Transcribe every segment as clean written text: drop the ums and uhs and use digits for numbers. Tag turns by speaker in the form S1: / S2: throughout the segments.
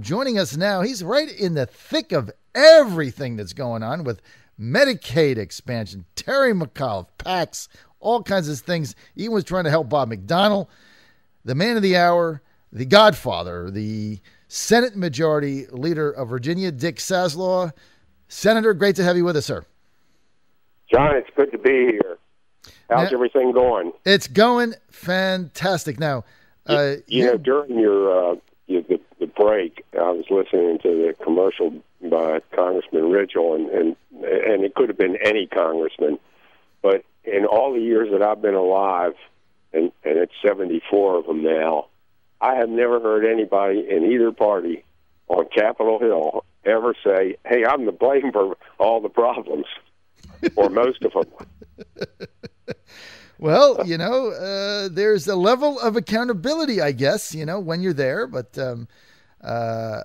S1: Joining us now, he's right in the thick of everything that's going on with Medicaid expansion, Terry McAuliffe, PACs, all kinds of things. He was trying to help Bob McDonnell, the man of the hour, the Godfather, the Senate Majority Leader of Virginia, Dick Saslaw. Senator, great to have you with us, sir.
S2: John, it's good to be here. How's everything going?
S1: It's going fantastic. Now,
S2: during the break, I was listening to the commercial by Congressman Ridgel, and it could have been any congressman, but in all the years that I've been alive, and it's 74 of them now, I have never heard anybody in either party on Capitol Hill ever say, "Hey, I'm to blame for all the problems," or most of them.
S1: Well, there's a level of accountability, I guess, when you're there. But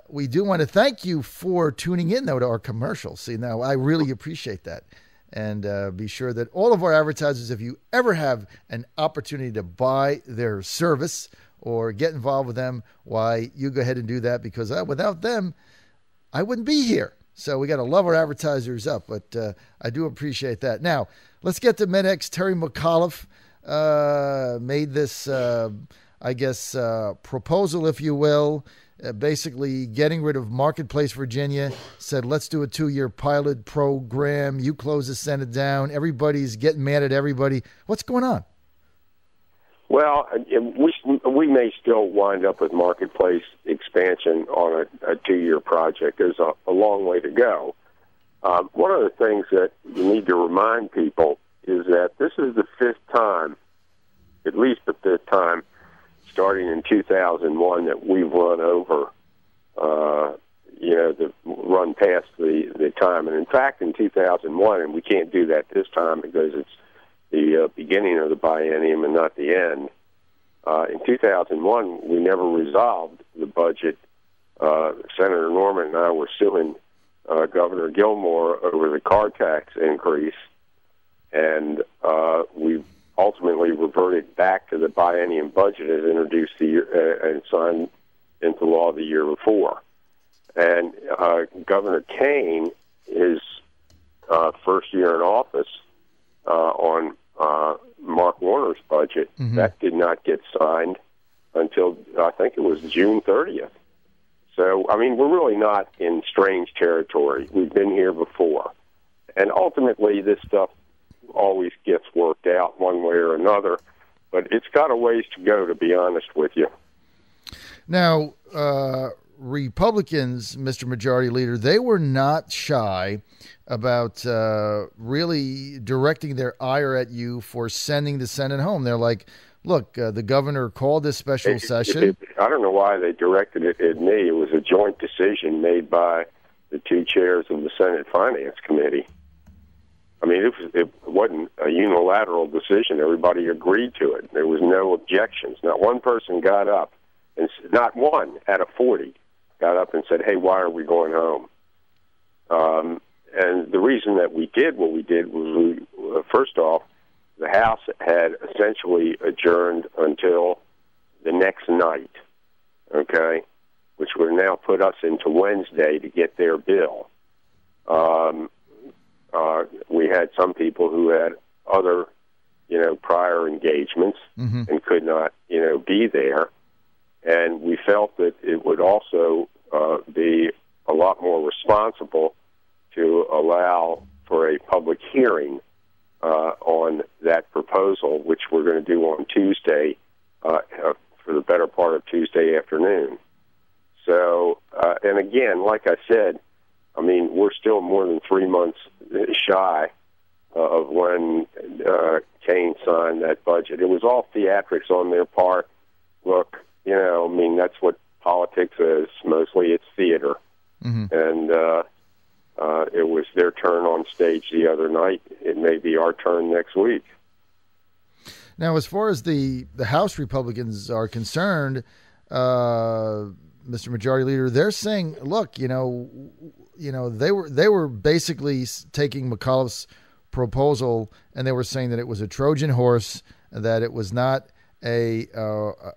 S1: we do want to thank you for tuning in, though, to our commercials. See, now, I really appreciate that. And be sure that all of our advertisers, if you ever have an opportunity to buy their service or get involved with them, why, you go ahead and do that, because without them, I wouldn't be here. So we got to love our advertisers up, but I do appreciate that. Now, let's get to MedEx. Terry McAuliffe made this, proposal, if you will, basically getting rid of Marketplace Virginia, said, let's do a 2-year pilot program. You close the Senate down. Everybody's getting mad at everybody. What's going on?
S2: Well, we may still wind up with Marketplace expansion on a 2-year project. There's a long way to go. One of the things that you need to remind people is that this is the fifth time, at least the fifth time, starting in 2001, that we've run over, run past the time. And in fact, in 2001, and we can't do that this time because it's the beginning of the biennium and not the end. In 2001, we never resolved the budget. Senator Norman and I were suing Governor Gilmore over the car tax increase, and we ultimately reverted back to the biennium budget as introduced and signed into law the year before. And Governor Kane, his first year in office, on Mark Warner's budget, that did not get signed until I think it was June 30th. So, we're really not in strange territory. We've been here before. And ultimately, this stuff always gets worked out one way or another, but it's got a ways to go, to be honest with you.
S1: Now, Republicans, Mr. Majority Leader, they were not shy about really directing their ire at you for sending the Senate home. They're like, look, the governor called this special session.
S2: I don't know why they directed it at me. It was a joint decision made by the two chairs of the Senate Finance Committee. It wasn't a unilateral decision. Everybody agreed to it. There was no objections. Not one person got up, and not one out of 40 got up and said, hey, why are we going home? And the reason that we did what we did was, first off, the House had essentially adjourned until the next night, okay, which would now put us into Wednesday to get their bill. We had some people who had other, prior engagements and could not, be there. And we felt that it would also be a lot more responsible to allow for a public hearing on that proposal, which we're going to do on Tuesday, for the better part of Tuesday afternoon. So, and again, like I said, we're still more than 3 months shy of when Kane signed that budget. It was all theatrics on their part. Look, that's what politics is. Mostly it's theater. And it was their turn on stage the other night. It may be our turn next week.
S1: Now, as far as the House Republicans are concerned, Mr. Majority Leader, they're saying, look, they were basically taking McAuliffe's proposal and they were saying that it was a Trojan horse, that it was not a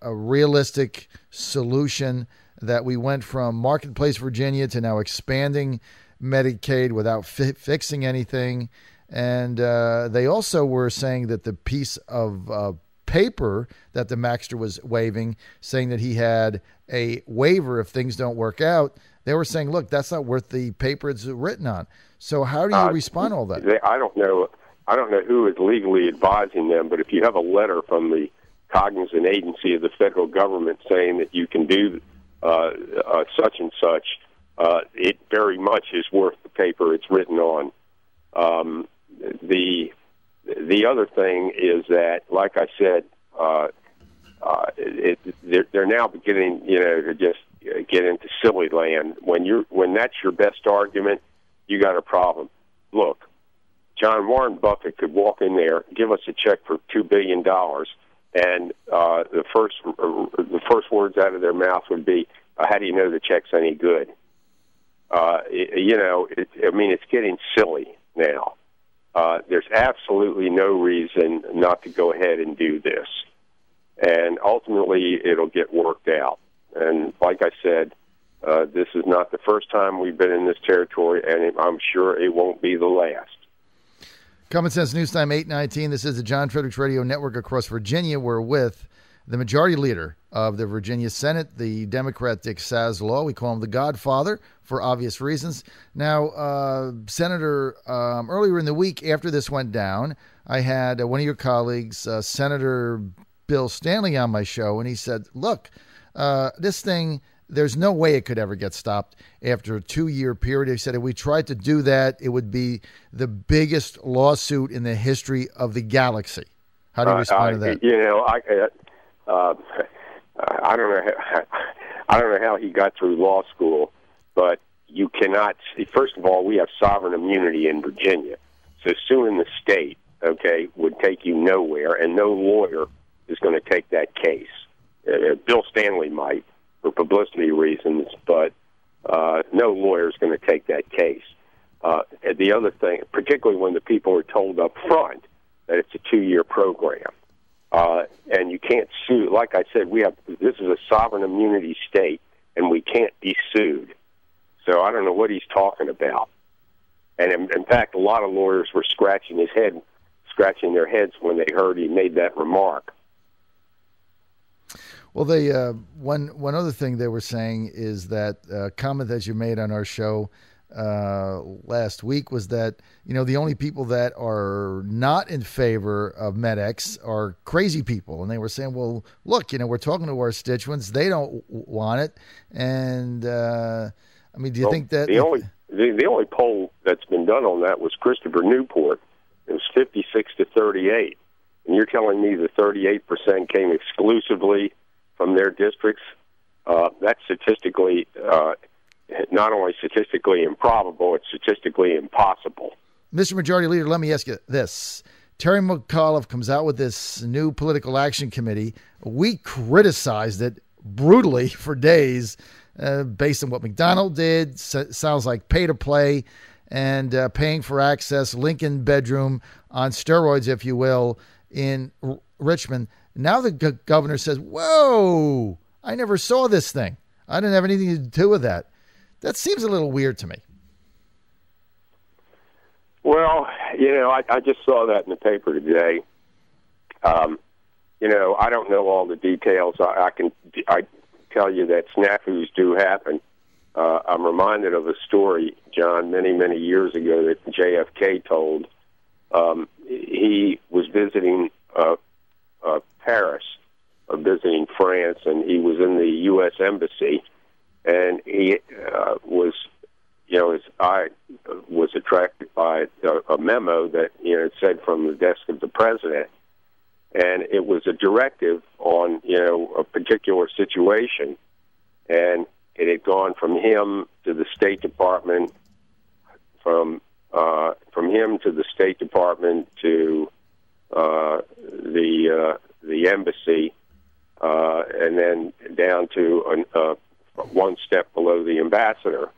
S1: realistic solution, that we went from Marketplace Virginia to now expanding Medicaid without fixing anything. And they also were saying that the piece of paper that the Maxter was waiving, saying that he had a waiver if things don't work out, they were saying, look, that's not worth the paper it's written on. So how do you respond to all that?
S2: I don't know who is legally advising them, but if you have a letter from the cognizant agency of the federal government saying that you can do such and such, it very much is worth the paper it's written on. The other thing is that, like I said, they're now beginning, to just get into silly land. When that's your best argument, you got a problem. Look, Warren Buffett could walk in there, give us a check for $2 billion, and the first words out of their mouth would be, "How do you know the check's any good?" It's getting silly now. There's absolutely no reason not to go ahead and do this. And ultimately, it'll get worked out. And like I said, this is not the first time we've been in this territory, and I'm sure it won't be the last.
S1: Common Sense News Time 8:19. This is the John Fredericks Radio Network across Virginia. We're with the majority leader of the Virginia Senate, the Democrat Dick Saslaw. We call him the Godfather for obvious reasons. Now, Senator, earlier in the week after this went down, I had one of your colleagues, Senator Bill Stanley, on my show, and he said, look, this thing, there's no way it could ever get stopped after a 2-year period. He said if we tried to do that, it would be the biggest lawsuit in the history of the galaxy. How do you respond to that? I don't know how he got through law school, but you cannot. First of all, we have sovereign immunity in Virginia, so suing the state, would take you nowhere, and no lawyer is going to take that case. Bill Stanley might, for publicity reasons, but no lawyer is going to take that case. The other thing, particularly when the people are told up front that it's a 2-year program. And you can't sue. Like I said, this is a sovereign immunity state, and we can't be sued. So I don't know what he's talking about. And in fact, a lot of lawyers were scratching their heads when they heard he made that remark. Well, they one other thing they were saying is that comment that you made on our show last week was that, the only people that are not in favor of MedEx are crazy people. And they were saying, well, look, we're talking to our constituents. They don't want it. And, do you think that...
S2: The only poll that's been done on that was Christopher Newport. It was 56-38. And you're telling me the 38% came exclusively from their districts? That's statistically... not only statistically improbable, it's statistically impossible.
S1: Mr. Majority Leader, let me ask you this. Terry McAuliffe comes out with this new political action committee. We criticized it brutally for days based on what McDonald did. Sounds like pay to play and paying for access, Lincoln bedroom on steroids, if you will, in Richmond. Now the governor says, whoa, I never saw this thing. I didn't have anything to do with that. That seems a little weird to me.
S2: Well, I just saw that in the paper today. I don't know all the details. I tell you that snafus do happen. I'm reminded of a story, John, many, many years ago that JFK told. He was visiting Paris, or visiting France, and he was in the U.S. Embassy. And he his eye was attracted by a memo that it said from the desk of the president, and it was a directive on a particular situation, and it had gone from him to the State Department, from him to the State Department to the embassy, and then down to one step below the ambassador.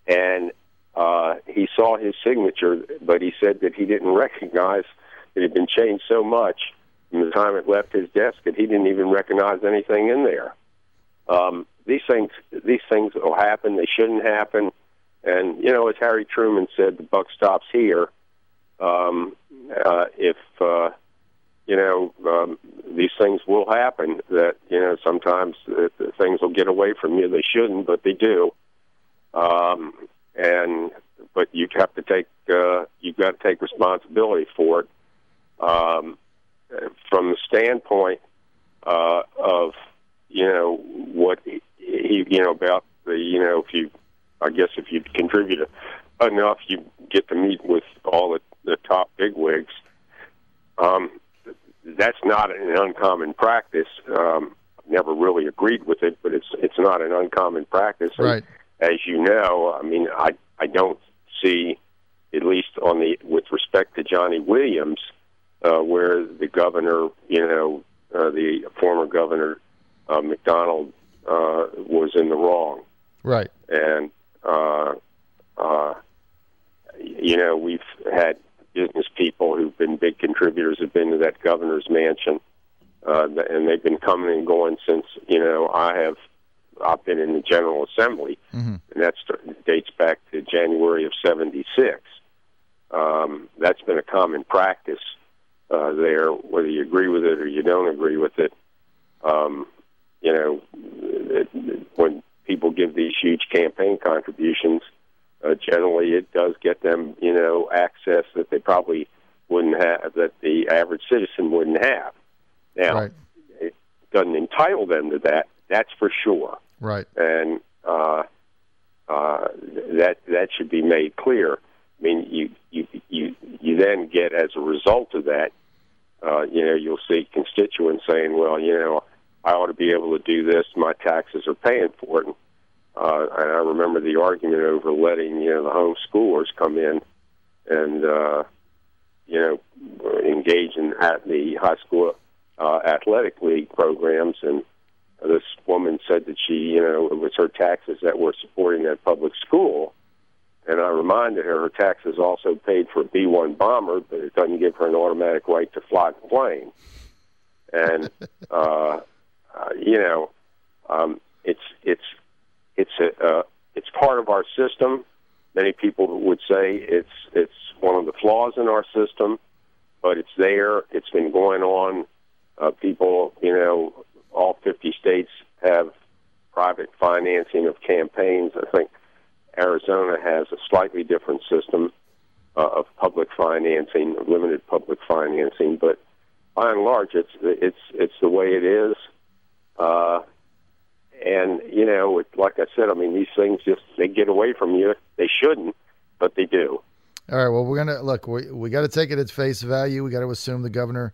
S2: And he saw his signature, but he said that he didn't recognize it had been changed so much from the time it left his desk, and he didn't even recognize anything in there. These things will happen. They shouldn't happen. And, as Harry Truman said, the buck stops here. If these things will happen, that, sometimes things will get away from you. They shouldn't, but they do. But you have to take, you've got to take responsibility for it. From the standpoint of, what he, about the, if you contribute enough, you get to meet with all the top bigwigs. That's not an uncommon practice. Never really agreed with it, but it's not an uncommon practice.
S1: Right.
S2: And as you know, I don't see, at least with respect to Johnny Williams, where the governor, the former governor McDonald, was in the wrong.
S1: Right.
S2: And we've had business people who've been big contributors, have been to that governor's mansion, and they've been coming and going since I've been in the General Assembly,
S1: mm-hmm.
S2: and that dates back to January of '76. That's been a common practice there, whether you agree with it or you don't agree with it. When people give these huge campaign contributions, generally it does get them, access that they probably wouldn't have, that the average citizen wouldn't have. Now,
S1: right.
S2: It doesn't entitle them to that. That's for sure.
S1: Right.
S2: And that should be made clear. I mean, you then get, as a result of that, you'll see constituents saying, well, I ought to be able to do this. My taxes are paying for it. And I remember the argument over letting, the homeschoolers come in and, engage in the high school athletic league programs. And this woman said that it was her taxes that were supporting that public school. And I reminded her taxes also paid for a B-1 bomber, but it doesn't give her an automatic right to fly the plane. And, it's part of our system. Many people would say it's one of the flaws in our system, but it's there. It's been going on. People, all 50 states have private financing of campaigns. I think Arizona has a slightly different system of public financing, limited public financing, but by and large, it's the way it is. And like I said, these things they get away from you. They shouldn't, but they do.
S1: All right. Well, we're gonna look. We got to take it at face value. We got to assume the governor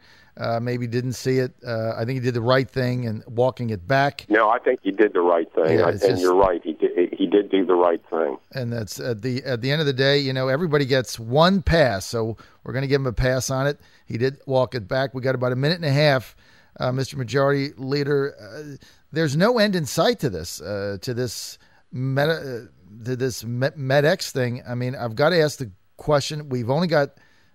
S1: maybe didn't see it. I think he did the right thing in walking it back.
S2: No, I think he did the right thing. Yeah, you're right. He did do the right thing.
S1: And that's at the end of the day. Everybody gets one pass, so we're going to give him a pass on it. He did walk it back. We got about a minute and a half, Mr. Majority Leader. There's no end in sight to this MedEx thing. I've got to ask the question. We've only got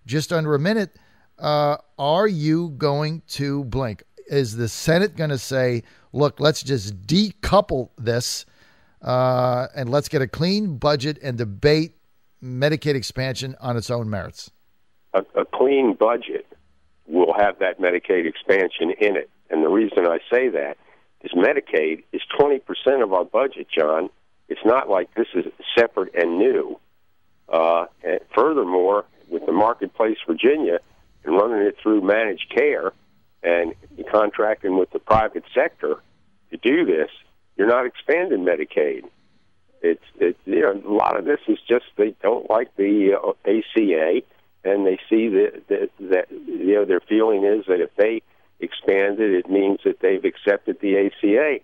S1: just under a minute. Are you going to blink? Is the Senate going to say, look, let's just decouple this and let's get a clean budget and debate Medicaid expansion on its own merits?
S2: A clean budget will have that Medicaid expansion in it. And the reason I say that is Medicaid is 20% of our budget, John. It's not like this is separate and new. And furthermore, with the Marketplace Virginia and running it through managed care and contracting with the private sector to do this, you're not expanding Medicaid. It's a lot of this is just they don't like the ACA, and they see that their feeling is that if they expand it, it means that they've accepted the ACA.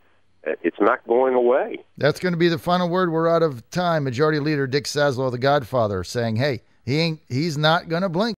S2: It's not going away. That's
S1: going to be the final word. We're out of time. Majority Leader Dick Saslaw, the Godfather, saying, hey, he's not going to blink.